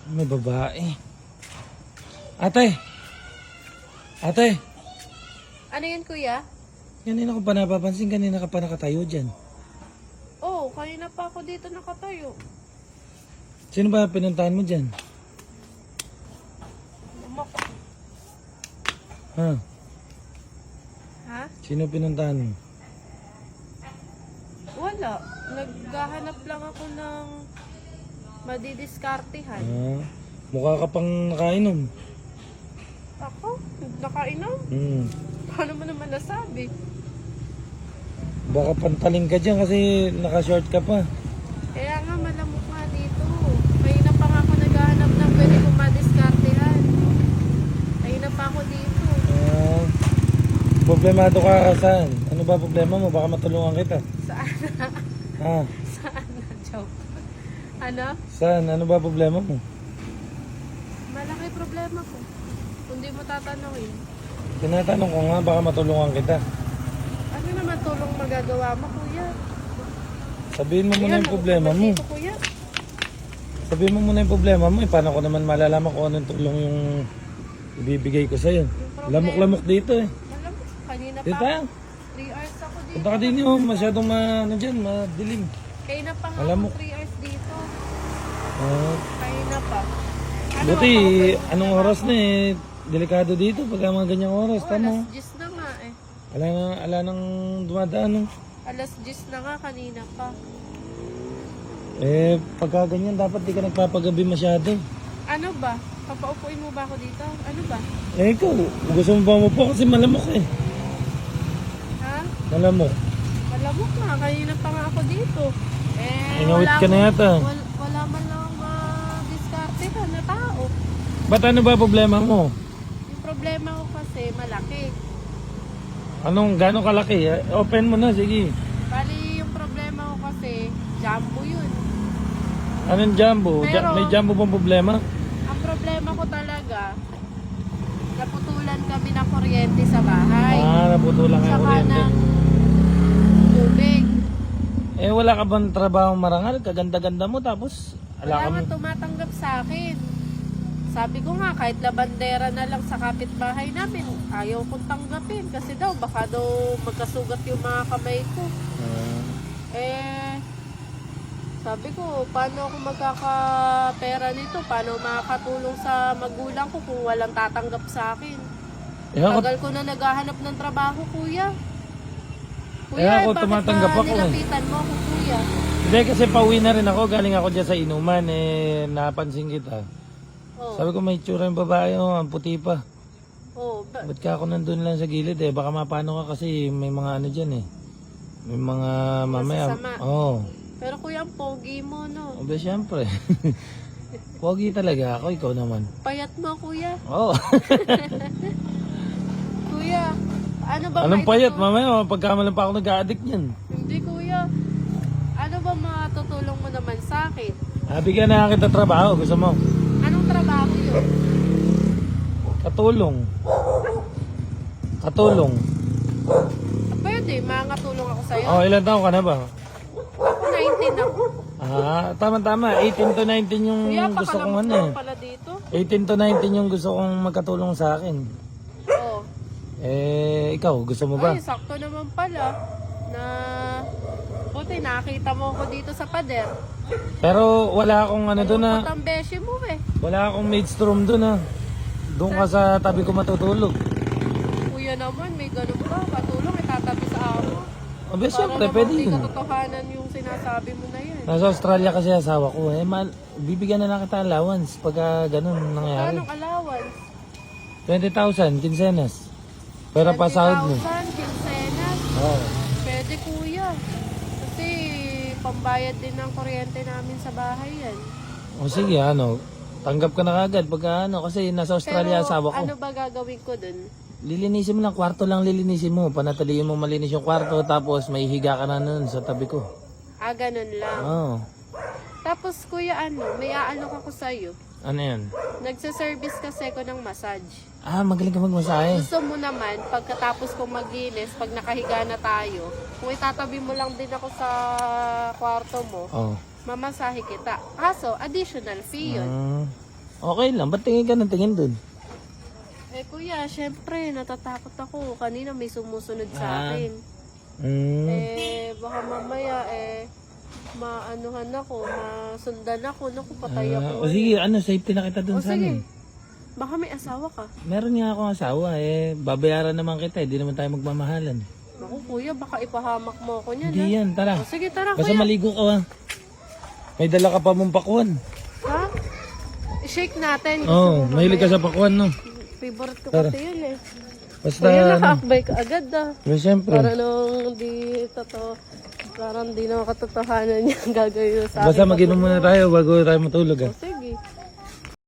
May babae. Ate! Ate! Ano yun, kuya? Kanina ko pa napapansin, kanina ka pa nakatayo dyan. Oo, kanina pa ako dito nakatayo. Sino ba pinuntahan mo dyan? Mama ko. Ha? Ha? Sino pinuntahan mo? Wala. Naghahanap lang ako ng madidiskartehan. Mukha ka pang nakainom. Ako? Nakainom? Paano mo naman nasabi? Baka pantaling ka dyan kasi naka-short ka pa. Kaya nga malamok nga dito. Kanina pa nga ako naghahanap ng pwede kong madiskartehan. Kanina pa ako dito. Problemado ka saan? Ano ba problema mo? Baka matulungan kita. Saan na? Ha? Saan na? Joke. Ano? Saan? Ano ba problema mo? Malaki problema ko. Kung di mo tatanungin. Tinatanong ko nga, baka matulungan kita. Ano naman tulong magagawa mo, kuya? Sabihin mo muna yung problema mo. Dito, kuya. Sabihin mo muna yung problema mo. Paano ko naman malalaman kung anong tulong yung ibibigay ko sa'yo? problema. Lamok-lamok dito eh. Malamok. Kanina pa. Dito tayo. 3 hours ako dito. Punta ka din yun. Masyadong madilim. Kanina pa nga Malamok. ako 3 hours dito. Ah, Kanina pa. buti, ako- anong oras na eh. Delikado dito pag mga ganyang oras. Tama. Alas 10 na nga eh. Ala nang dumadaan. No? Alas 10 na nga kanina pa. Pagka ganyan, dapat di ka nagpapagabi masyado. Ano ba? Papaupuin mo ba ako dito? Ano ba? Ikaw, gusto mo ba mo po kasi malamok eh. Ha? Malamok. Malamok na. Kanina pa nga ako dito. Ingawit ka na yata. Wala man lang ma-discarte ka na tao. Ba't ano ba problema mo? Yung problema ko kasi malaki. Gano'ng kalaki? Open mo na, sige. Bali, yung problema ko kasi jumbo yun. Anong jumbo? Pero- May jumbo bang problema? Ang problema ko talaga, naputulan kami ng kuryente sa bahay. Naputulang ang Saka kuryente. ng tubig. Wala ka bang trabaho marangal? Kaganda-ganda mo tapos Wala ka nga mo. tumatanggap sa akin. Sabi ko nga, kahit labandera na lang sa kapitbahay namin, ayaw kong tanggapin. Kasi daw, baka daw magkasugat yung mga kamay ko. Sabi ko, paano ako magkakapera nito? Paano makakatulong sa magulang ko kung walang tatanggap sa akin? Tagal ko na naghahanap ng trabaho, kuya. ako bakit tumatanggap ba ako eh. nilapitan mo ako, kuya? Hindi kasi pauwi na rin ako. Galing ako dyan sa inuman. Napansin kita. Oh, Sabi ko may tsura yung babae. Ang puti pa. oh, Ba't ka ako nandun lang sa gilid eh? Baka mapano ka kasi may mga ano dyan eh. May mga mamaya. Masasama. Pero kuya, ang pogi mo, no? Obe, syempre. Pogi talaga ako. Ikaw naman. Payat mo, kuya. Oo. Kuya, ano ba Anong payat? maitutulong- Mamaya pagkamalan pa ako nag-addict niyan. Hindi, kuya. Ano ba matutulong mo naman sa akin? Bigyan na kita trabaho. Gusto mo? Anong trabaho yun? Katulong. Katulong. Pwede, makakatulong ako sa'yo. Ilan taon ka na ba? Ako 19 ako. Tama-tama. 18 to 19 yung Kuya, gusto kong pakalamot ano eh. mo pala dito. 18 to 19 yung gusto kong magkatulong sa akin. Oo. Ikaw, gusto mo ba? Ay, sakto naman pala na buti nakita mo ako dito sa pader. Pero wala akong ano doon na, Ang beshi mo eh. wala akong maid's room doon na. Doon ka sa tabi ko matutulog. Kuya naman, may ganun pa. Katulong, itatabi sa amo. Abe, Para syempre, naman pwede di yun. katotohanan yung sinasabi mo na yan. Nasa Australia kasi asawa ko. Bibigyan na lang kita allowance pagka ganun nangyari. Anong allowance? 20,000, kinsenas. Pero pa sahod mo. 20,000, kinsenas. Oo. Pwede kuya. Kasi pambayad din ng kuryente namin sa bahay yan. O sige, tanggap ka na kagad pagka kasi nasa Australia Pero asawa ko. ano ba gagawin ko dun? Lilinisin mo lang, kwarto lang lilinisin mo. Panatiliin mo malinis yung kwarto, tapos may higa ka na nun sa tabi ko. Ganun lang. Oo. Tapos kuya may aalok ako sa'yo. Ano yan? Nagsaservice kasi ako ng massage. Magaling ka magmasahe. Gusto mo naman, pagkatapos kong maglinis, pag nakahiga na tayo, kung itatabi mo lang din ako sa kwarto mo, Oo. mamasahe kita. Kaso, additional fee yun. Okay lang, ba't tingin ka ng tingin dun? Eh kuya, syempre natatakot ako. Kanina may sumusunod sa akin. Baka mamaya maanuhan ako, masundan ako, naku patay ako. O sige, safety na kita dun O sa sige, amin. baka may asawa ka. Meron nga akong asawa, babayaran naman kita, di naman tayo magmamahalan. Naku kuya, baka ipahamak mo ako niyan. Hindi yan, tara. O sige, tara Basta kuya. maligo ka, ha. May dala ka pa mong pakwan. Ha? I-shake natin. Oo, mahilig ka sa pakwan, no? Favorite ko Tara. kasi yun eh. Basta, Kuya, nakaakbay ka agad siyempre. Para nung di totoo, parang di naman katotohanan yung gagawin mo sa akin. Basta mag-inom muna tayo bago tayo matulog, ha. Kasi